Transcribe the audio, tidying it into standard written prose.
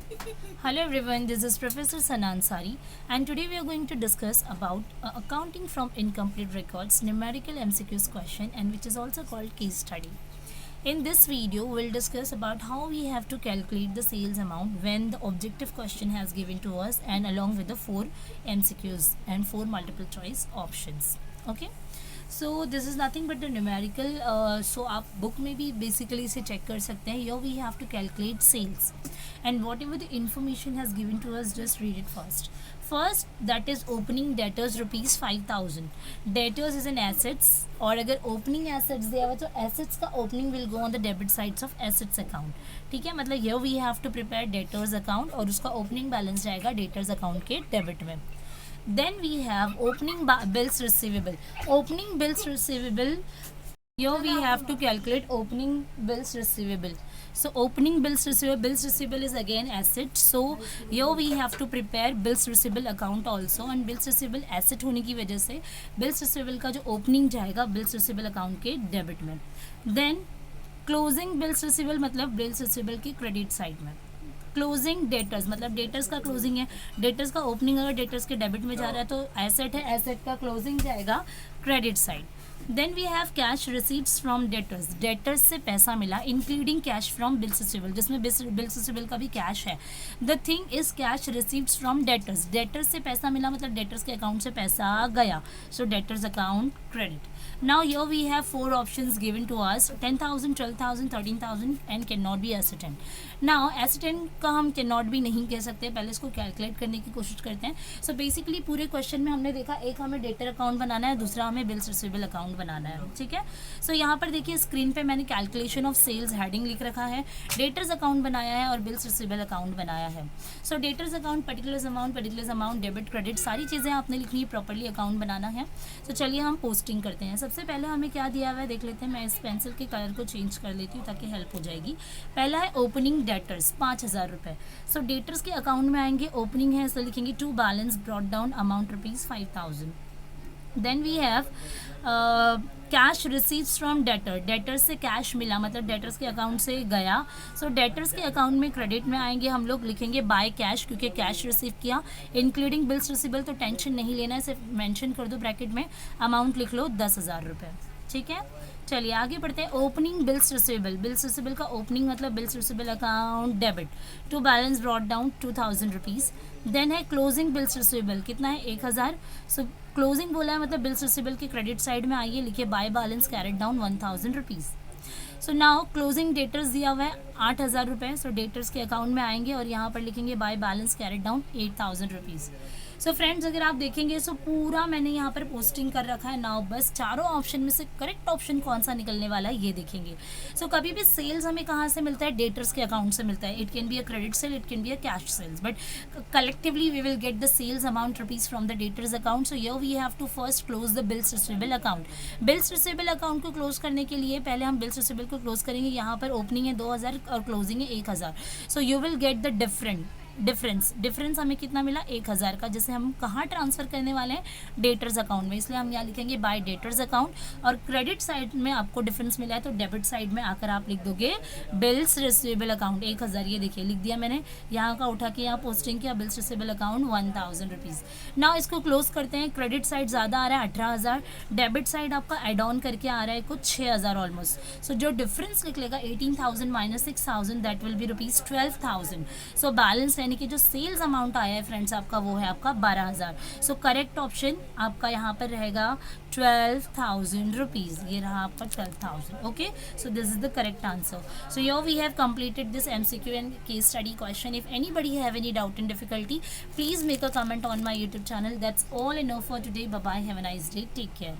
Hello everyone, this is Professor Sanan Sari and today we are going to discuss about accounting from incomplete records numerical MCQs question and which is also called case study. In this video, we'll discuss about how we have to calculate the sales amount when the objective question has given to us and along with the 4 MCQs and 4 multiple choice options. Okay. So this is nothing but the numerical. So आप book में भी basically इसे check कर सकते हैं. Here we have to calculate sales, and whatever the information has given to us, just read it first. First, that is opening debtors rupees 5,000. Debtors is an assets, और अगर opening assets दिया हुआ तो assets का opening will go on the debit sides of assets account. ठीक है, मतलब here we have to prepare debtors account और उसका opening balance जाएगा debtors account के debit में. Then we have opening bills receivable. Opening bills receivable, here we have to calculate opening bills receivable. So opening bills receivable is again asset. So here we have to prepare bills receivable account also, and bills receivable asset होने की वजह से bills receivable का जो opening जाएगा bills receivable account के debit में. Then closing bills receivable मतलब bills receivable की credit side में. क्लोजिंग डेटर्स मतलब डेटर्स का क्लोजिंग है, डेटर्स का ओपनिंग अगर डेटर्स के डेबिट में जा रहा है तो एसेट है, एसेट का क्लोजिंग जाएगा credit side. Then we have cash receipts from debtors, debtors से पैसा मिला including cash from bills receivable, जिसमें बिल्स रिसीवेबल का भी कैश है. The thing is cash received from debtors, debtors से पैसा मिला मतलब डेटर्स के अकाउंट से पैसा गया, so debtors account credit. Now here we have 4 options given to us, 10,000, 12,000, 13,000 and cannot be ascertained. Now ascertained का हम cannot भी नहीं कह सकते, पहले इसको कैलकुलेट करने की कोशिश करते हैं. सो बेसिकली पूरे क्वेश्चन में हमने देखा एक हमें डेटर अकाउंट बनाना है, दूसरा हमें बिल्स रिसीवेबल अकाउंट बनाना है. ठीक है, सो यहाँ पर देखिए स्क्रीन पे मैंने कैलकुलेशन ऑफ सेल्स हेडिंग लिख रखा है, डेटर्स अकाउंट बनाया है और बिल्स रिसीवेबल अकाउंट बनाया है. So debtors account particular amount debit credit सारी चीज़ें आपने लिखनी है, प्रॉपरली अकाउंट बनाना है. तो चलिए हम पोस्टिंग करते हैं. सबसे पहले हमें क्या दिया हुआ है देख लेते हैं. मैं इस पेंसिल के कलर को चेंज कर लेती हूँ ताकि हेल्प हो जाएगी. पहला है ओपनिंग डेटर्स 5,000 रुपये. सो डेटर्स के अकाउंट में आएंगे, ओपनिंग है इसलिए लिखेंगे to balance brought down amount rupees 5,000. Then we have cash receives from debtor, debtors से कैश मिला मतलब डेटर्स के अकाउंट से गया, सो डेटर्स के अकाउंट में क्रेडिट में आएंगे हम लोग, लिखेंगे बाय कैश क्योंकि कैश रिसीव किया, इंक्लूडिंग बिल्स रिसीवेबल तो टेंशन नहीं लेना है, सिर्फ मेंशन कर दो ब्रैकेट में, अमाउंट लिख लो 10,000 रुपये. ठीक है, चलिए आगे बढ़ते हैं. Opening bills receivable, bills receivable का ओपनिंग मतलब bills receivable account debit, to balance brought down 2,000 rupees. देन है क्लोजिंग बिल्स रिसीवेबल, कितना है 1,000. सो क्लोजिंग बोला है मतलब बिल्स रिसीवेबल के क्रेडिट साइड में आइए, लिखिए by balance carried down 1,000 rupees. So now closing debtors दिया हुआ है 8,000 रुपये. सो डेटर्स के अकाउंट में आएंगे और यहाँ पर लिखेंगे bye balance carried down 8,000 rupees. So friends अगर आप देखेंगे सो पूरा मैंने यहाँ पर पोस्टिंग कर रखा है. नाउ बस चारों ऑप्शन में से करेक्ट ऑप्शन कौन सा निकलने वाला है ये देखेंगे. सो कभी भी सेल्स हमें कहाँ से मिलता है, डेटर्स के अकाउंट से मिलता है. It can be a credit sale, it can be a cash sales, but collectively we will get the sales amount rupees from the debtors account. So here we have to first close the bills receivable account. Bills receivable account को close करने के लिए पहले हम bills receivable को close करेंगे. यहाँ पर ओपनिंग है 2,000 और क्लोजिंग है 1,000. So you will get the difference हमें कितना मिला 1,000 का, जिसे हम कहाँ ट्रांसफ़र करने वाले हैं, डेटर्स अकाउंट में, इसलिए हम यहाँ लिखेंगे बाय डेटर्स अकाउंट. और क्रेडिट साइड में आपको डिफरेंस मिला है तो डेबिट साइड में आकर आप लिख दोगे बिल्स रिसीवेबल अकाउंट 1,000. ये देखिए लिख दिया मैंने, यहाँ का उठा के यहाँ पोस्टिंग किया, bills receivable account 1,000 rupees. Now इसको क्लोज करते हैं. क्रेडिट साइड ज़्यादा आ रहा है 18,000, डेबिट साइड आपका एड ऑन करके आ रहा है कुछ 6,000 ऑलमोस्ट. सो जो डिफरेंस निकलेगा 18,000 minus 6,000 that will be rupees 12,000. So balance यानी कि जो सेल्स अमाउंट आया है फ्रेंड्स आपका वो है आपका 12,000. सो करेक्ट ऑप्शन आपका यहाँ पर रहेगा 12,000 रुपीज़. ये रहा आपका 12,000. Okay, so this is the correct answer. So your we have completed this MCQ and case study question. If anybody have any doubt and difficulty please make a comment on my YouTube channel. That's all I know for today. Bye bye, have a nice day, take care.